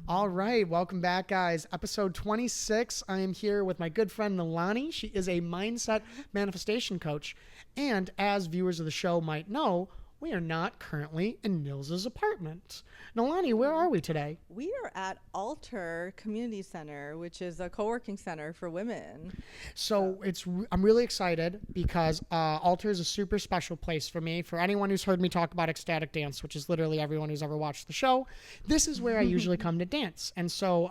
All right, welcome back, guys. Episode 26. I am here with my good friend Nilani. She is a mindset manifestation coach. And as viewers of the show might know, we are not currently in Nils's apartment. Nilani, where are we today? We are at Alter Community Center, which is a co-working center for women. So I'm really excited because Alter is a super special place for me. For anyone who's heard me talk about ecstatic dance, which is literally everyone who's ever watched the show, this is where I usually come to dance. And so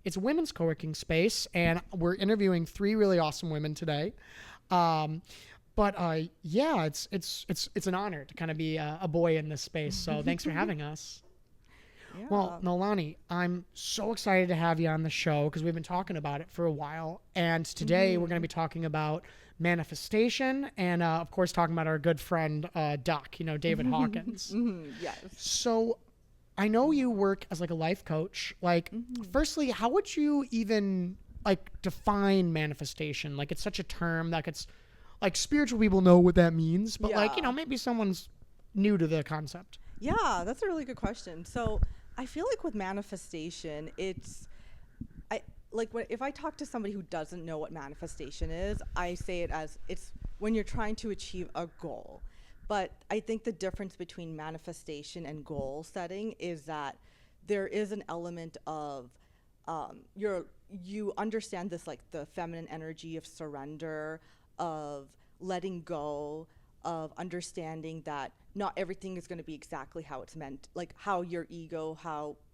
it's a women's co-working space, and we're interviewing 3 really awesome women today. But yeah, it's an honor to kind of be a boy in this space. So thanks for having us. Yeah. Well, Nilani, I'm so excited to have you on the show because we've been talking about it for a while. And today we're going to be talking about manifestation and, of course, talking about our good friend, Doc, David Hawkins. Yes. So I know you work as like a life coach. Like, firstly, how would you even like define manifestation? Like, it's such a term that gets like spiritual people know what that means, but like, maybe someone's new to the concept. Yeah, that's a really good question. So I feel like with manifestation, if I talk to somebody who doesn't know what manifestation is, I say it as it's when you're trying to achieve a goal. But I think the difference between manifestation and goal setting is that there is an element of you understand this, like the feminine energy of surrender, of letting go, of understanding that not everything is going to be exactly how it's meant, like how your ego,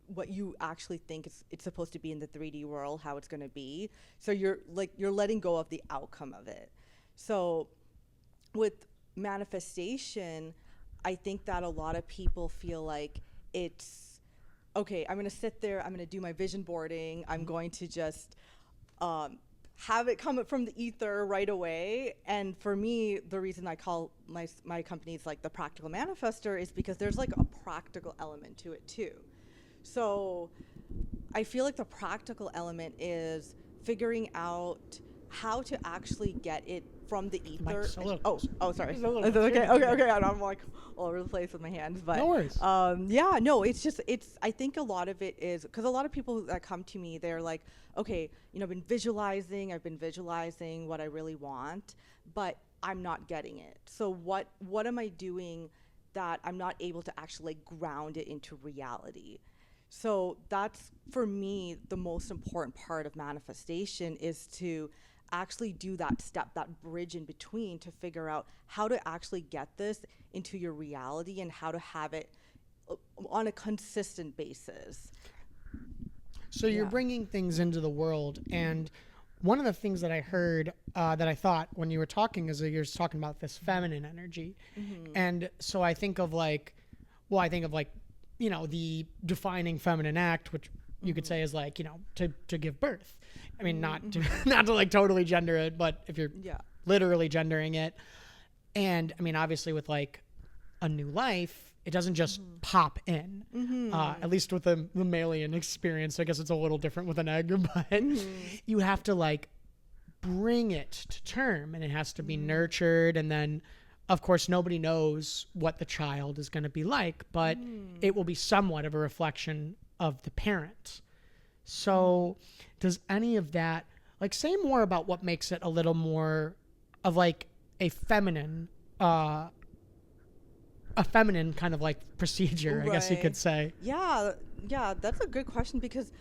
what you actually think it's supposed to be in the 3D world, how it's going to be. So you're letting go of the outcome of it. So with manifestation, I think that a lot of people feel like it's okay, I'm going to sit there, I'm going to do my vision boarding, I'm going to just have it come from the ether right away. And for me, the reason I call my companies like the practical manifester is because there's like a practical element to it too. So I feel like the practical element is figuring out how to actually get it from the ether. Sorry. Is it okay? Okay. I'm like all over the place with my hands, but no worries. I think a lot of it is because a lot of people that come to me, they're like, okay, I've been visualizing what I really want, but I'm not getting it. So what am I doing that I'm not able to actually ground it into reality? So that's, for me, the most important part of manifestation is to actually do that step, that bridge in between, to figure out how to actually get this into your reality and how to have it on a consistent basis. So you're bringing things into the world, and one of the things that I heard that I thought when you were talking is that you're talking about this feminine energy. And so I think of like the defining feminine act, which you could say is like, to give birth. I mean, not to like totally gender it, but if you're literally gendering it. And I mean, obviously with like a new life, it doesn't just pop in. At least with the mammalian experience, I guess it's a little different with an egg, but you have to like bring it to term, and it has to be nurtured. And then, of course, nobody knows what the child is going to be like, but it will be somewhat of a reflection of the parent. So does any of that, like, say more about what makes it a little more of like a feminine kind of like procedure, I guess you could say. Yeah, that's a good question, because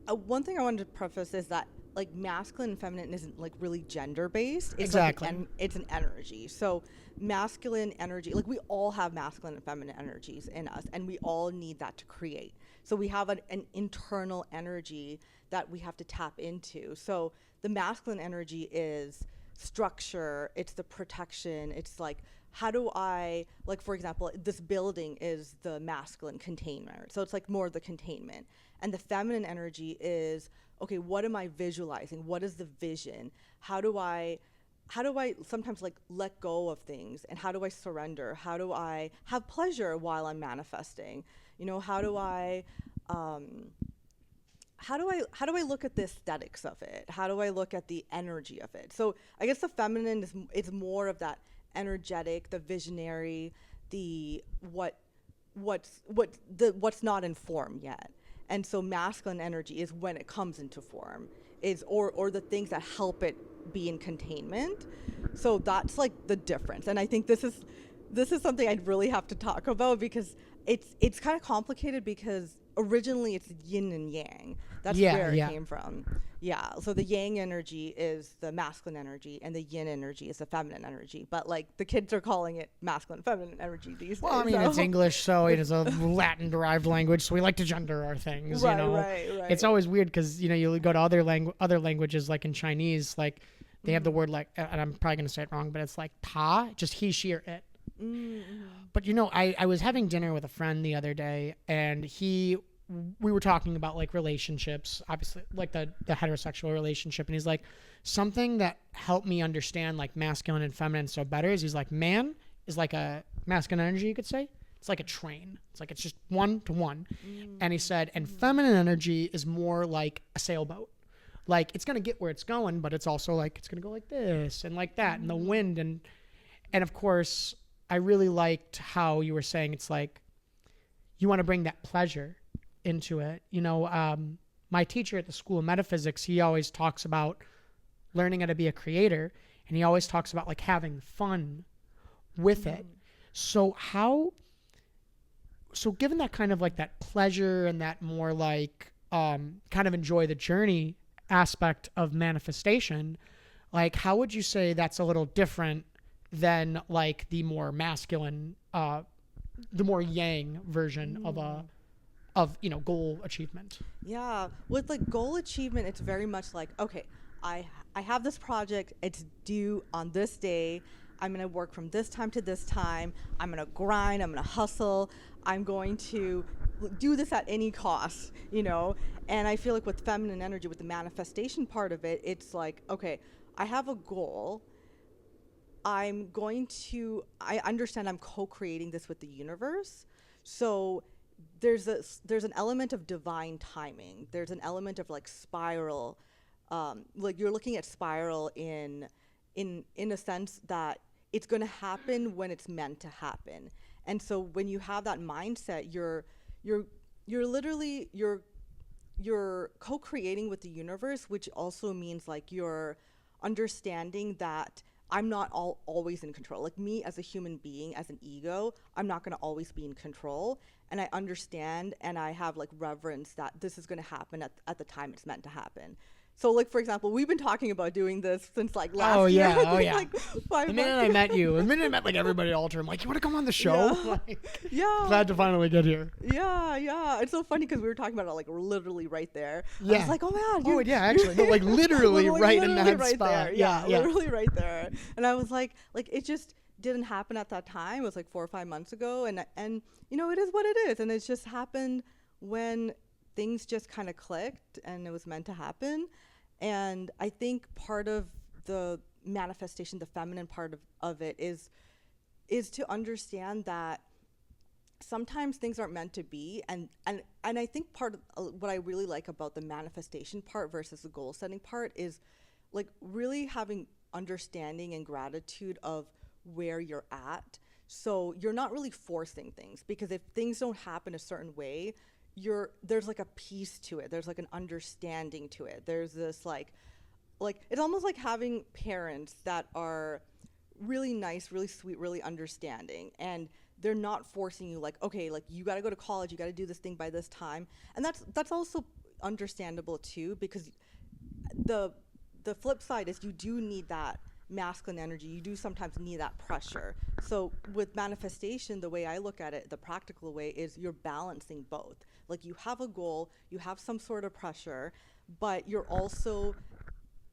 one thing I wanted to preface is that like masculine and feminine isn't like really gender based. It's exactly. Like it's an energy. So masculine energy, like we all have masculine and feminine energies in us, and we all need that to create. So we have an internal energy that we have to tap into. So the masculine energy is structure, it's the protection, it's like, how do I, like, for example, this building is the masculine containment. So it's like more the containment. And the feminine energy is, okay, what am I visualizing? What is the vision? How do I sometimes like let go of things? And how do I surrender? How do I have pleasure while I'm manifesting? How do I look at the aesthetics of it? How do I look at the energy of it? So I guess the feminine is more of that energetic, the visionary, the what's not informed yet. And so masculine energy is when it comes into form, is or the things that help it be in containment. So that's like the difference. And I think this is something I'd really have to talk about, because it's kind of complicated, because originally it's yin and yang. That's where it came from. Yeah. So the yang energy is the masculine energy, and the yin energy is the feminine energy. But like the kids are calling it masculine and feminine energy these days. Well, I mean, it's English, so it is a Latin derived language, so we like to gender our things. Right, you know? right. It's always weird because, you know, you go to other languages, like in Chinese, like they have the word like, and I'm probably going to say it wrong, but it's like ta, just he, she, or it. But, you know, I was having dinner with a friend the other day, and we were talking about like relationships, obviously like the heterosexual relationship. And he's like, something that helped me understand like masculine and feminine so better is, he's like, man is like a masculine energy, you could say. It's like a train. It's like, it's just 1 to 1. And he said, and feminine energy is more like a sailboat. Like it's going to get where it's going, but it's also like, it's going to go like this and like that, and the wind. And of course, I really liked how you were saying, it's like, you want to bring that pleasure into it. You know, my teacher at the School of Metaphysics, he always talks about learning how to be a creator, and he always talks about like having fun with it. So given that kind of like that pleasure and that more like kind of enjoy the journey aspect of manifestation, like how would you say that's a little different than like the more masculine, the more yang version of you know, goal achievement? Yeah, with like goal achievement, it's very much like, okay, I have this project, it's due on this day, I'm going to work from this time to this time, I'm going to grind, I'm going to hustle, I'm going to do this at any cost, you know. And I feel like with feminine energy, with the manifestation part of it, it's like, okay, I have a goal, I understand I'm co-creating this with the universe. So there's an element of divine timing. There's an element of like spiral, like you're looking at spiral in a sense that it's going to happen when it's meant to happen. And so when you have that mindset, you're literally co-creating with the universe, which also means like you're understanding that I'm not always in control. Like me as a human being, as an ego, I'm not going to always be in control. And I understand, and I have like reverence that this is going to happen at the time it's meant to happen. So like, for example, we've been talking about doing this since like last year. Oh yeah. Like 5 months The minute I met you, the minute I met like everybody at Alter, I'm like, you want to come on the show? Yeah. Like, Yeah. glad to finally get here. Yeah. It's so funny because we were talking about it like literally right there. Yeah. I was like, oh man. Actually, no, like literally right in that right spot. There. Yeah, literally right there. And I was like it just didn't happen at that time. It was like 4 or 5 months ago, and you know, it is what it is, and it's just happened when things just kind of clicked and it was meant to happen. And I think part of the manifestation, the feminine part of it is to understand that sometimes things aren't meant to be. And I think part of what I really like about the manifestation part versus the goal setting part is like really having understanding and gratitude of where you're at. So you're not really forcing things, because if things don't happen a certain way, there's like a piece to it. There's like an understanding to it. There's this like it's almost like having parents that are really nice, really sweet, really understanding, and they're not forcing you like, okay, like you got to go to college, you got to do this thing by this time. And that's also understandable too, because the flip side is you do need that masculine energy. You do sometimes need that pressure. So with manifestation, the way I look at it, the practical way, is you're balancing both. Like you have a goal, you have some sort of pressure, but you're also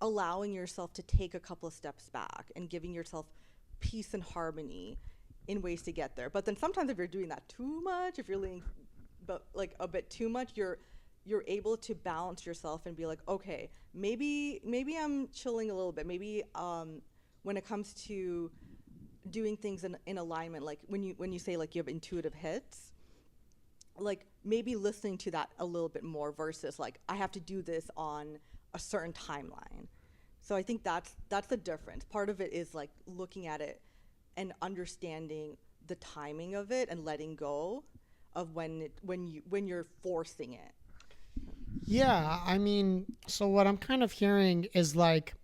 allowing yourself to take a couple of steps back and giving yourself peace and harmony in ways to get there. But then sometimes if you're doing that too much, if you're leaning like a bit too much, you're able to balance yourself and be like, okay, maybe I'm chilling a little bit. Maybe when it comes to doing things in alignment, like when you say like you have intuitive hits, like maybe listening to that a little bit more versus like I have to do this on a certain timeline. So I think that's the difference. Part of it is like looking at it and understanding the timing of it and letting go of when you're forcing it. Yeah, I mean, so what I'm kind of hearing is like,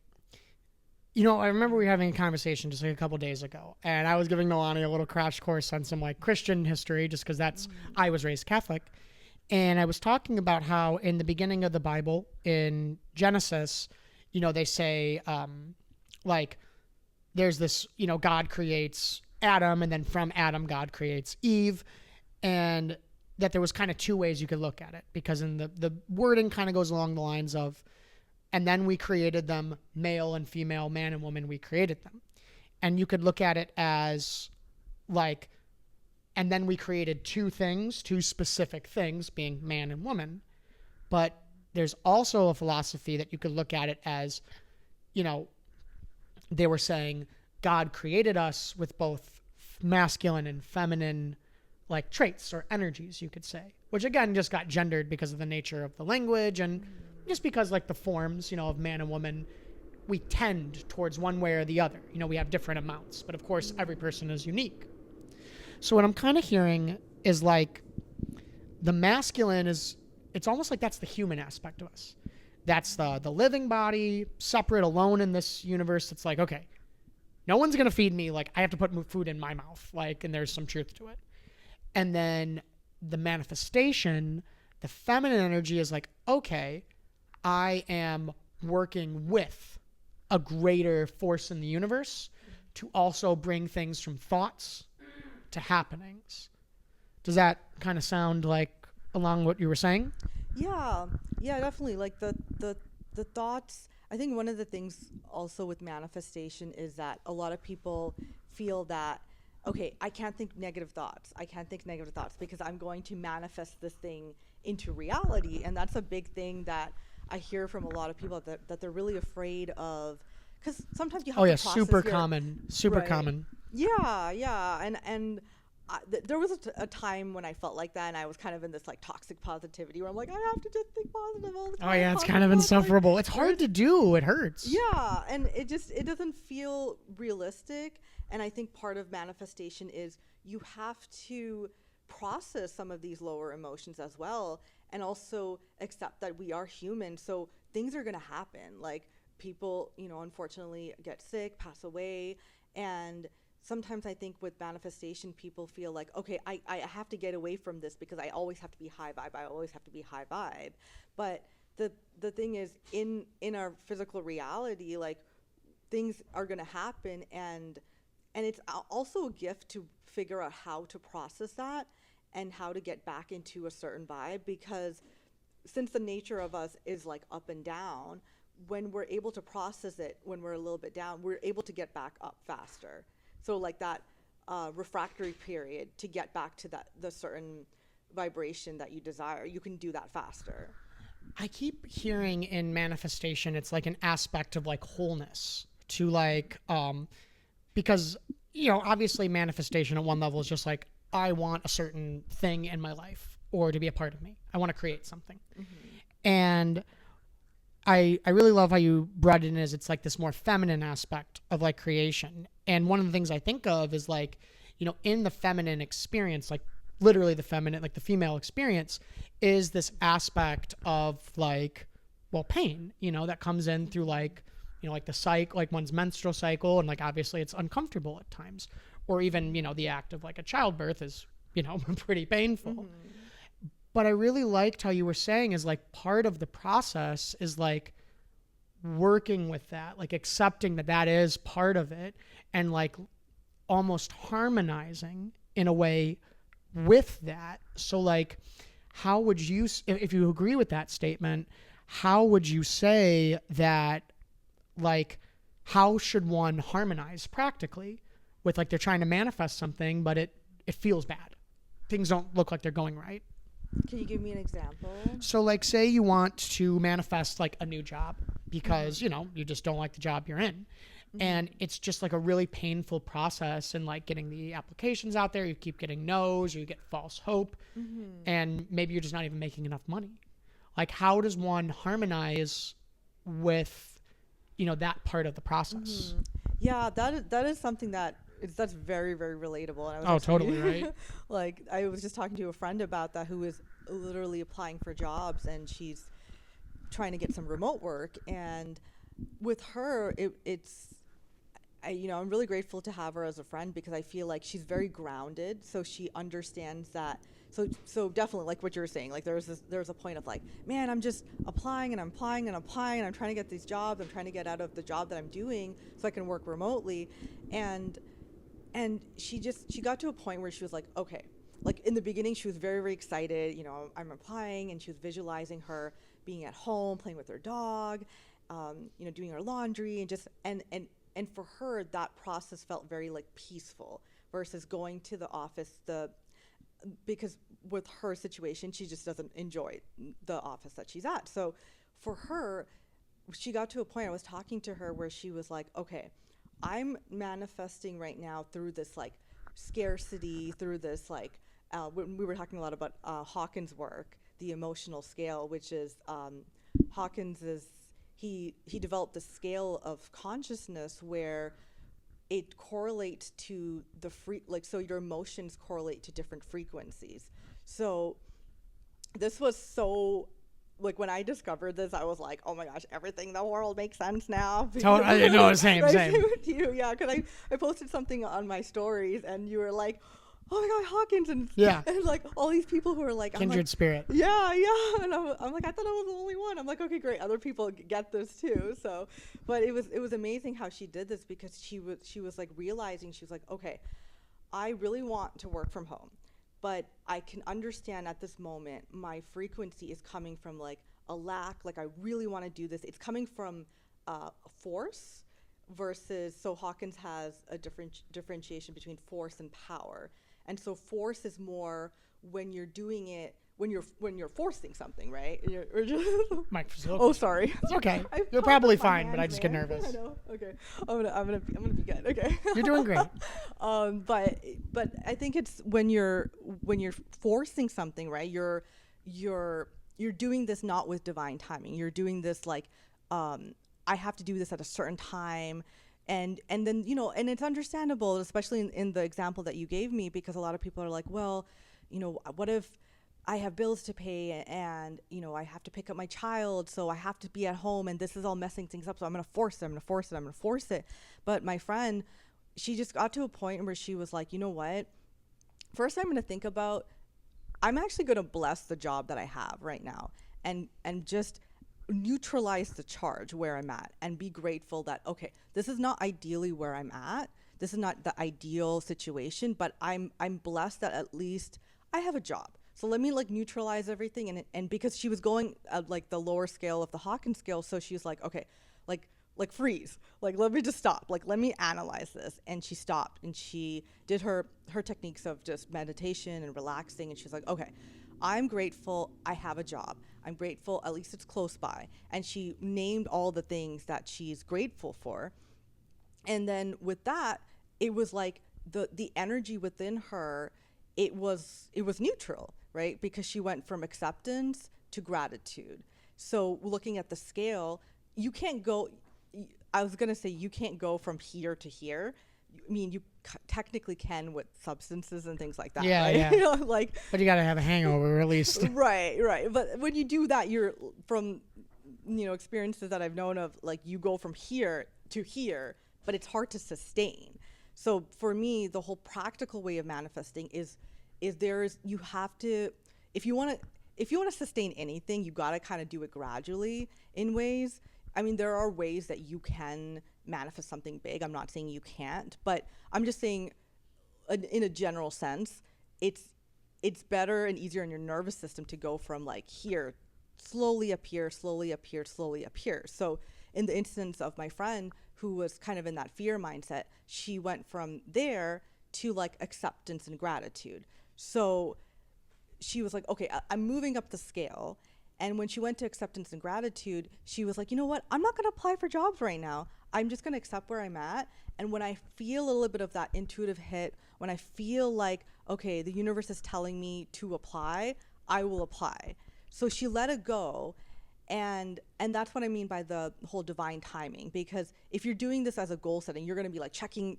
I remember we were having a conversation just like a couple days ago, and I was giving Nilani a little crash course on some like Christian history, just because I was raised Catholic, and I was talking about how in the beginning of the Bible in Genesis, they say like there's this, God creates Adam, and then from Adam God creates Eve, and that there was kind of two ways you could look at it, because in the wording kind of goes along the lines of, and then we created them male and female, man and woman, we created them. And you could look at it as like, and then we created two specific things, being man and woman. But there's also a philosophy that you could look at it as, they were saying God created us with both masculine and feminine like traits or energies, you could say, which again just got gendered because of the nature of the language, and just because like the forms, of man and woman, we tend towards one way or the other. We have different amounts, but of course every person is unique. So what I'm kind of hearing is like the masculine it's almost like that's the human aspect of us. That's the living body, separate, alone in this universe. It's like, okay, no one's going to feed me. Like I have to put food in my mouth, like, and there's some truth to it. And then the manifestation, the feminine energy is like, okay, I am working with a greater force in the universe to also bring things from thoughts to happenings. Does that kind of sound like along what you were saying? Yeah, definitely. Like the thoughts. I think one of the things also with manifestation is that a lot of people feel that, okay, I can't think negative thoughts. I can't think negative thoughts because I'm going to manifest this thing into reality. And that's a big thing that I hear from a lot of people, that they're really afraid of, because sometimes you have to process super common. Yeah. And there was a time when I felt like that, and I was kind of in this like toxic positivity where I'm like, I have to just think positive all the time. Oh yeah, it's kind of insufferable. Like, it's hard to do. It hurts. Yeah, and it doesn't feel realistic. And I think part of manifestation is you have to process some of these lower emotions as well, and also accept that we are human. So things are going to happen. Like people, unfortunately get sick, pass away. And sometimes I think with manifestation, people feel like, okay, I have to get away from this because I always have to be high vibe. I always have to be high vibe. But the thing is, in our physical reality, like things are going to happen, and it's also a gift to figure out how to process that and how to get back into a certain vibe, because since the nature of us is like up and down, when we're able to process it, when we're a little bit down, we're able to get back up faster. So like that refractory period to get back to the certain vibration that you desire, you can do that faster. I keep hearing in manifestation, it's like an aspect of like wholeness to like, because, obviously manifestation at one level is just like, I want a certain thing in my life or to be a part of me. I want to create something. Mm-hmm. And I really love how you brought it in as it's like this more feminine aspect of like creation. And one of the things I think of is like, in the feminine experience, like literally the feminine, like the female experience is this aspect of like, well, pain, that comes in through like, like the cycle, like one's menstrual cycle. And like, obviously it's uncomfortable at times, or even, the act of like a childbirth is, pretty painful. Mm-hmm. But I really liked how you were saying is like part of the process is like working with that, like accepting that is part of it, and like almost harmonizing in a way with that. So like, how would you, if you agree with that statement, how would you say that, like, how should one harmonize practically with like they're trying to manifest something, but it feels bad. Things don't look like they're going right. Can you give me an example? So like, say you want to manifest like a new job because, mm-hmm. You just don't like the job you're in. Mm-hmm. And it's just like a really painful process, and like getting the applications out there, you keep getting no's, or you get false hope, mm-hmm. and maybe you're just not even making enough money. Like, how does one harmonize with, that part of the process? Mm-hmm. Yeah, that is something that's very, very relatable. And I was totally right. Like, I was just talking to a friend about that, who is literally applying for jobs, and she's trying to get some remote work. And with her, I'm really grateful to have her as a friend because I feel like she's very grounded. So she understands that. So definitely like what you were saying, like there was a point of like, man, I'm just applying and I'm applying and applying and I'm trying to get these jobs. I'm trying to get out of the job that I'm doing so I can work remotely. And she got to a point where she was like, okay, like in the beginning, she was very, very excited. I'm applying, and she was visualizing her being at home, playing with her dog, doing her laundry, and for her, that process felt very like peaceful versus going to the office. Because with her situation, she just doesn't enjoy the office that she's at. So for her, she got to a point, I was talking to her where she was like, okay, I'm manifesting right now through this like scarcity, through this like, we were talking a lot about Hawkins' work, the emotional scale, which is Hawkins is, he developed the scale of consciousness where it correlates to so your emotions correlate to different frequencies. So this was so, like when I discovered this, I was like, oh my gosh, everything in the world makes sense now. Totally, no, same. With you, yeah, because I posted something on my stories and you were like, oh my god, Hawkins, and like all these people who are like kindred spirit. Yeah, and I'm like, I thought I was the only one. I'm like, okay, great, other people get this too. So, but it was amazing how she did this because she was like realizing, she was like, okay, I really want to work from home, but I can understand at this moment my frequency is coming from like a lack, like I really want to do this. It's coming from force versus, so Hawkins has a differentiation between force and power. And so force is more when you're doing it, when you're forcing something, right? Oh, sorry. It's okay. You're probably fine, but I just get nervous. I know. Okay. I'm gonna be good. Okay. You're doing great. But I think it's when you're forcing something, right? You're doing this not with divine timing. You're doing this like, I have to do this at a certain time. And then, and it's understandable, especially in the example that you gave me, because a lot of people are like, well, what if I have bills to pay and, I have to pick up my child, so I have to be at home and this is all messing things up. So I'm going to force it. But my friend, she just got to a point where she was like, you know what? First, I'm going to think about, I'm actually going to bless the job that I have right now and just neutralize the charge where I'm at and be grateful that, okay, this is not ideally where I'm at. This is not the ideal situation, but I'm blessed that at least I have a job. So let me like neutralize everything. And because she was going at like the lower scale of the Hawkins scale, so she was like, okay, like freeze, like let me just stop, like let me analyze this. And she stopped and she did her techniques of just meditation and relaxing, and she's like, okay, I'm grateful I have a job. I'm grateful at least it's close by. And she named all the things that she's grateful for. And then with that, it was like the energy within her, it was neutral, right? Because she went from acceptance to gratitude. So looking at the scale, you can't go from here to here. I mean, you technically can with substances and things like that. Yeah, right? yeah. But you got to have a hangover at least. Right. But when you do that, you're from, experiences that I've known of, like you go from here to here, but it's hard to sustain. So for me, the whole practical way of manifesting is you have to, if you want to sustain anything, you got to kind of do it gradually in ways. I mean, there are ways that you can manifest something big. I'm not saying you can't, but I'm just saying in a general sense, it's better and easier in your nervous system to go from like here, slowly up here, slowly up here, slowly up here. So in the instance of my friend who was kind of in that fear mindset, she went from there to like acceptance and gratitude. So she was like, okay, I'm moving up the scale. And when she went to acceptance and gratitude, she was like, you know what? I'm not going to apply for jobs right now. I'm just going to accept where I'm at. And when I feel a little bit of that intuitive hit, when I feel like, okay, the universe is telling me to apply, I will apply. So she let it go. And that's what I mean by the whole divine timing, because if you're doing this as a goal setting, you're going to be like checking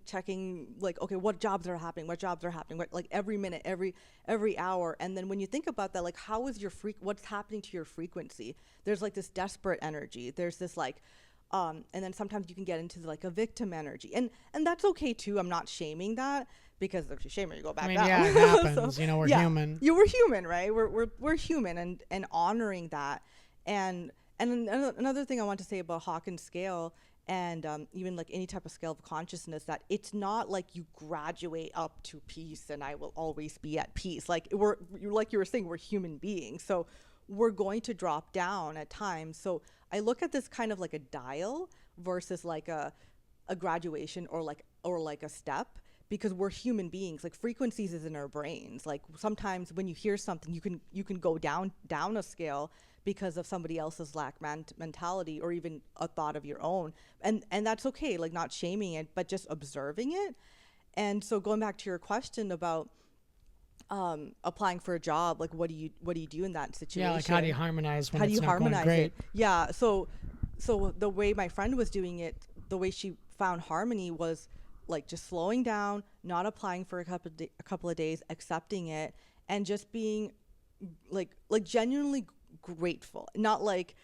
like, okay, what jobs are happening, what, like every minute, every hour. And then when you think about that, like, how is your what's happening to your frequency? There's like this desperate energy, there's this like and then sometimes you can get into like a victim energy, and that's okay too. I'm not shaming that, because if you shame it, you go back down. Yeah, it happens. So, you know, we're human. We're human, right? We're human, and honoring that. And another thing I want to say about Hawkins scale, and even like any type of scale of consciousness, that it's not like you graduate up to peace and I will always be at peace. Like like you were saying, we're human beings, so we're going to drop down at times. So I look at this kind of like a dial versus like a graduation or like a step, because we're human beings. Like frequencies is in our brains. Like sometimes when you hear something, you can go down a scale because of somebody else's lack mentality, or even a thought of your own, and that's okay. Like not shaming it, but just observing it. And so going back to your question about applying for a job, like what do you do in that situation? Yeah, like how do you harmonize when it's not going great? It? Yeah, so the way my friend was doing it, the way she found harmony was like just slowing down, not applying for a couple of days, accepting it, and just being like genuinely grateful. Not like,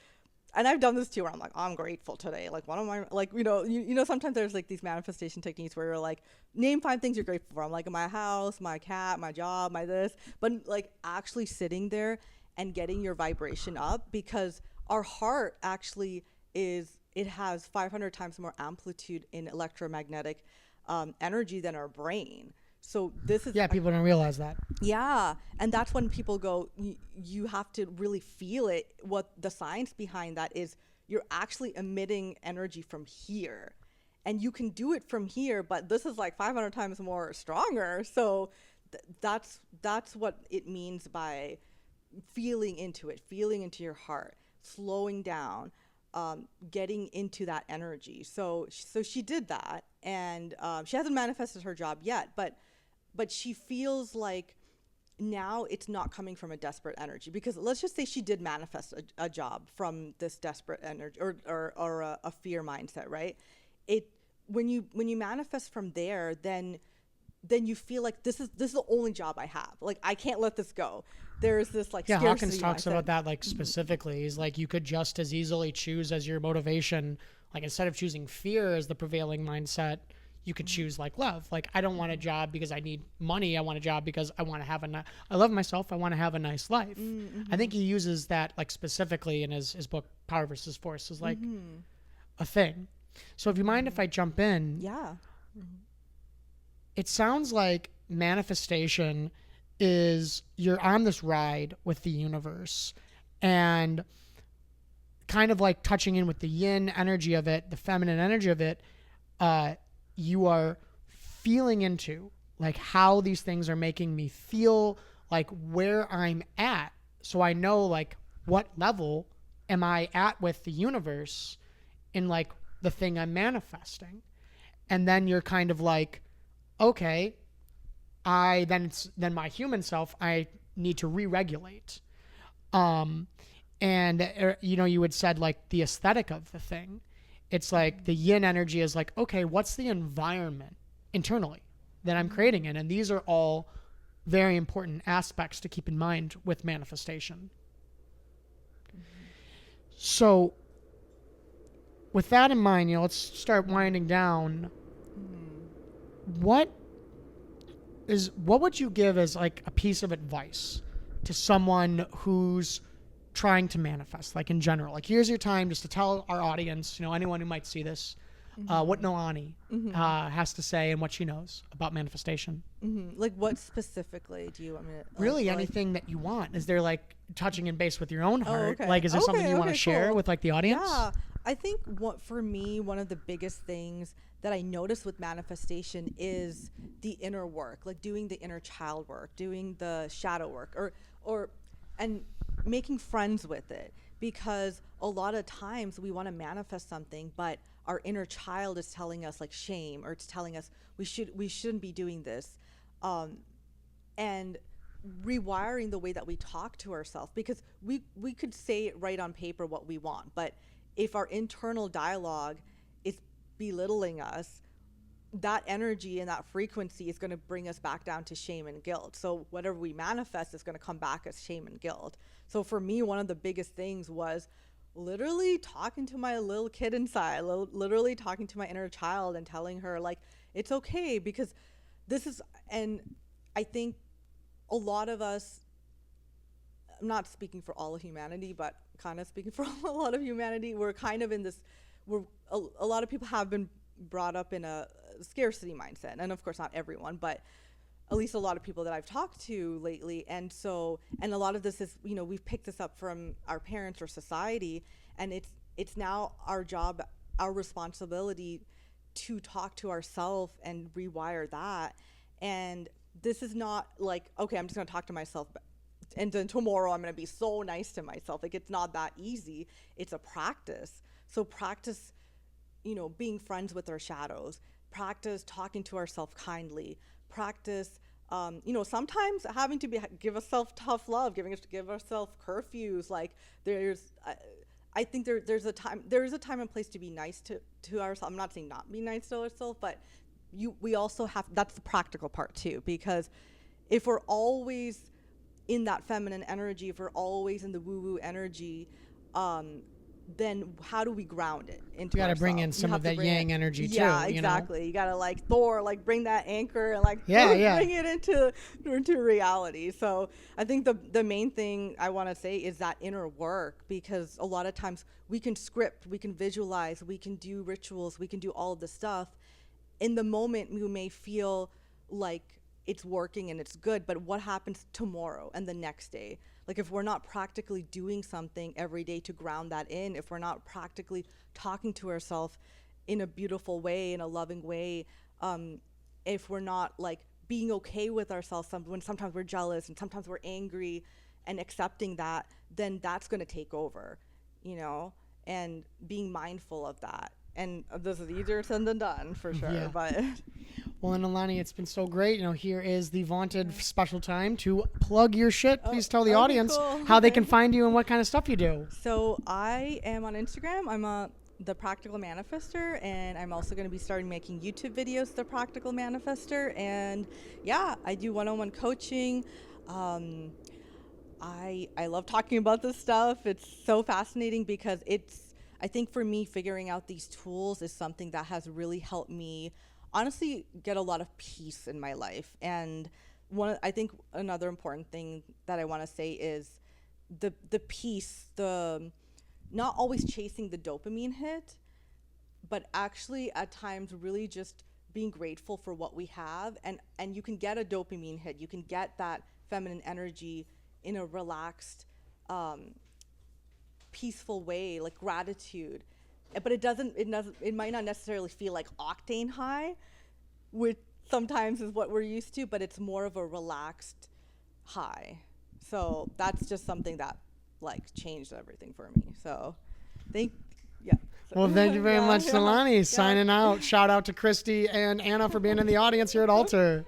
and I've done this too, where I'm like, I'm grateful today. Like, what am I, like, you know, sometimes there's like these manifestation techniques where you're like, name 5 things you're grateful for. I'm like, my house, my cat, my job, my this, but like actually sitting there and getting your vibration up, because our heart actually it has 500 times more amplitude in electromagnetic energy than our brain. So this is, people don't realize that. Yeah, and that's when people go, you have to really feel it. What the science behind that is, you're actually emitting energy from here, and you can do it from here, but this is like 500 times more stronger. So that's what it means by feeling into it, feeling into your heart, slowing down, getting into that energy. So she did that, and she hasn't manifested her job yet, but she feels like now it's not coming from a desperate energy, because let's just say she did manifest a job from this desperate energy or a fear mindset, right? When you manifest from there, then you feel like this is the only job I have. Like, I can't let this go. There's this like scarcity Hawkins talks mindset about that like specifically. He's like, you could just as easily choose as your motivation, like instead of choosing fear as the prevailing mindset, you could choose like love. Like, I don't want a job because I need money. I want a job because I want to have I love myself. I want to have a nice life. I think he uses that like specifically in his book, Power versus Force, is like a thing. So if you mind if I jump in? Yeah. It sounds like manifestation is you're on this ride with the universe, and kind of like touching in with the yin energy of it, the feminine energy of it, you are feeling into like how these things are making me feel, like where I'm at, so I know like what level am I at with the universe in like the thing I'm manifesting. And then you're kind of like, okay, then my human self, I need to re-regulate. And you had said like the aesthetic of the thing. It's like the yin energy is like, okay, what's the environment internally that I'm creating in? And these are all very important aspects to keep in mind with manifestation. So with that in mind, let's start winding down. What would you give as like a piece of advice to someone who's trying to manifest, like in general? Like, here's your time just to tell our audience, anyone who might see this, what Nilani has to say and what she knows about manifestation. Like, what specifically do you want me to? Really, anything that you want. Is there like touching in base with your own heart? Oh, okay. Like, is there something you want to share with like the audience? Yeah, I think for me, one of the biggest things that I notice with manifestation is the inner work, like doing the inner child work, doing the shadow work, and making friends with it. Because a lot of times we want to manifest something, but our inner child is telling us like shame, or it's telling us we shouldn't be doing this. And rewiring the way that we talk to ourselves, because we could say it right on paper what we want, but if our internal dialogue is belittling us, that energy and that frequency is going to bring us back down to shame and guilt. So whatever we manifest is going to come back as shame and guilt. So for me, one of the biggest things was literally talking to my little kid inside, literally talking to my inner child and telling her, like, it's okay, because this is, and I think a lot of us, I'm not speaking for all of humanity, but kind of speaking for a lot of humanity, we're kind of in this, a lot of people have been brought up in a scarcity mindset. And of course, not everyone, but at least a lot of people that I've talked to lately. And so, and a lot of this is, you know, we've picked this up from our parents or society, and it's now our job, our responsibility to talk to ourselves and rewire that. And this is not like, okay, I'm just going to talk to myself and then tomorrow I'm going to be so nice to myself. Like, it's not that easy. It's a practice. So practice, you know, being friends with our shadows, practice talking to ourselves kindly, practice, you know, sometimes having to give ourselves tough love, give ourselves curfews. Like, I think there's a time and place to be nice to ourselves. I'm not saying not be nice to ourselves, but we also have, that's the practical part too, because if we're always in that feminine energy, if we're always in the woo-woo energy, then how do we ground it into you got to bring in some of that yang energy too. Yeah, exactly. You, know? You got to, like Thor, like bring that anchor and like bring it into reality. So I think the main thing I want to say is that inner work, because a lot of times we can script, we can visualize, we can do rituals, we can do all of this stuff. In the moment, we may feel like it's working and it's good, but what happens tomorrow and the next day? Like, if we're not practically doing something every day to ground that in, if we're not practically talking to ourselves in a beautiful way, in a loving way, if we're not like being okay with ourselves when sometimes we're jealous and sometimes we're angry, and accepting that, then that's going to take over, you know, and being mindful of that. And this is easier said than done, for sure. But well, and Nilani, it's been so great. You know, here is the vaunted special time to plug your shit. Please tell the audience how they can find you and what kind of stuff you do. So I am on Instagram. I'm the Practical Manifester, and I'm also going to be starting making YouTube videos, the Practical Manifester. And yeah, I do one-on-one coaching. I love talking about this stuff. It's so fascinating because I think for me, figuring out these tools is something that has really helped me honestly get a lot of peace in my life. And I think another important thing that I want to say is the peace, the not always chasing the dopamine hit, but actually at times really just being grateful for what we have. And you can get a dopamine hit. You can get that feminine energy in a relaxed, peaceful way, like gratitude, but it might not necessarily feel like octane high, which sometimes is what we're used to, but it's more of a relaxed high. So that's just something that like changed everything for me. So well, thank you very much, Nilani. Signing out. Shout out to Christy and Anna for being in the audience here at Altar.